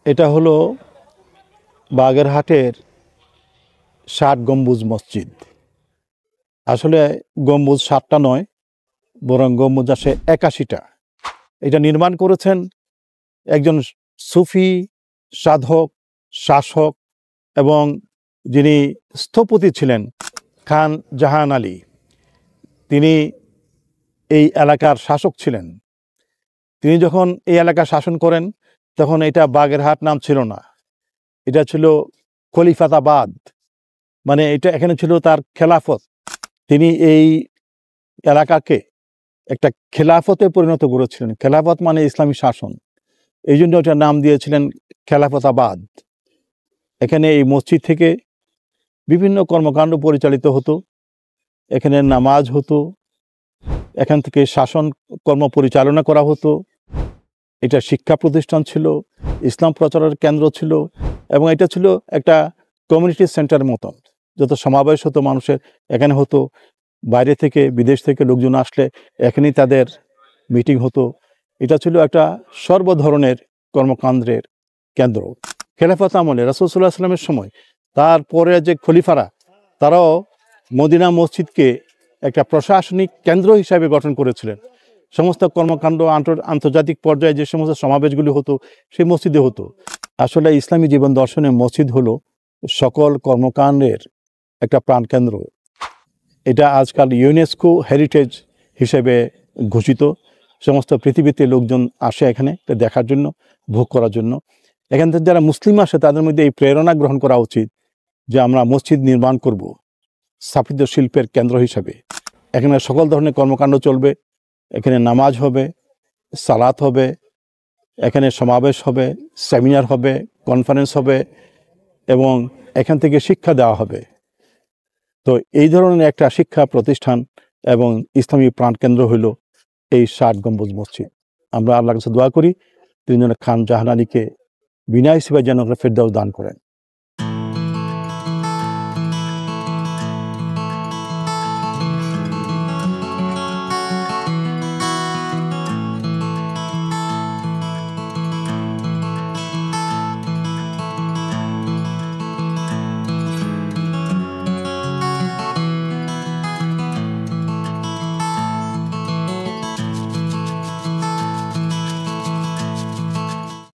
এটা হলো বাগেরহাটের ৬০ গম্বুজ মসজিদ। আসলে গম্বুজ ৬০টা নয়, বরং গম্বুজ আসে ৮১টা। এটা নির্মাণ করেছেন একজন সুফি সাধক, শাসক এবং যিনি স্থপতি ছিলেন খান জাহান আলী। তিনি এই এলাকার শাসক ছিলেন। তিনি যখন এই এলাকা শাসন করেন তখন এটা বাগেরহাট নাম ছিল না, এটা ছিল খলিফাতাবাদ, মানে এটা এখানে ছিল তার খেলাফত। তিনি এই এলাকাকে একটা খেলাফতে পরিণত করেছিলেন। খেলাফত মানে ইসলামী শাসন, এই জন্য ওটার নাম দিয়েছিলেন খেলাফতাবাদ। এখানে এই মসজিদ থেকে বিভিন্ন কর্মকাণ্ড পরিচালিত হতো, এখানে নামাজ হতো, এখান থেকে শাসন কর্ম পরিচালনা করা হতো। এটা শিক্ষা প্রতিষ্ঠান ছিল, ইসলাম প্রচারের কেন্দ্র ছিল এবং এটা ছিল একটা কমিউনিটি সেন্টারের মতন। যত সমাবেশ হতো মানুষের এখানে হতো, বাইরে থেকে বিদেশ থেকে লোকজন আসলে এখানেই তাদের মিটিং হতো। এটা ছিল একটা সর্বধরনের কর্মকাণ্ডের কেন্দ্র। খেলাফত আমলে রাসূল সাল্লাল্লাহু আলাইহি ওয়াসাল্লামের সময় তারপরে যে খলিফারা, তারাও মদিনা মসজিদকে একটা প্রশাসনিক কেন্দ্র হিসাবে গঠন করেছিলেন। সমস্ত কর্মকাণ্ড আন্তর্জাতিক পর্যায়ে যে সমস্ত সমাবেশগুলি হতো সেই মসজিদে হতো। আসলে ইসলামী জীবন দর্শনে মসজিদ হলো সকল কর্মকাণ্ডের একটা প্রাণকেন্দ্র। এটা আজকাল ইউনেস্কো হেরিটেজ হিসেবে ঘোষিত। সমস্ত পৃথিবীতে লোকজন আসে এখানে দেখার জন্য, ভোগ করার জন্য। এখান থেকে যারা মুসলিম আসে তাদের মধ্যে এই প্রেরণা গ্রহণ করা উচিত যে আমরা মসজিদ নির্মাণ করব স্থাপত্য শিল্পের কেন্দ্র হিসাবে। এখানে সকল ধরনের কর্মকাণ্ড চলবে, এখানে নামাজ হবে, সালাত হবে, এখানে সমাবেশ হবে, সেমিনার হবে, কনফারেন্স হবে এবং এখান থেকে শিক্ষা দেওয়া হবে। তো এই ধরনের একটা শিক্ষা প্রতিষ্ঠান এবং ইসলামী প্রাণকেন্দ্র হইল এই ৬০ গম্বুজ মসজিদ। আমরা আল্লাহর কাছে দোয়া করি তিনি যেন খান জাহান আলীকে বিনা হিসেবে যেন ফেরদাউস দান করেন।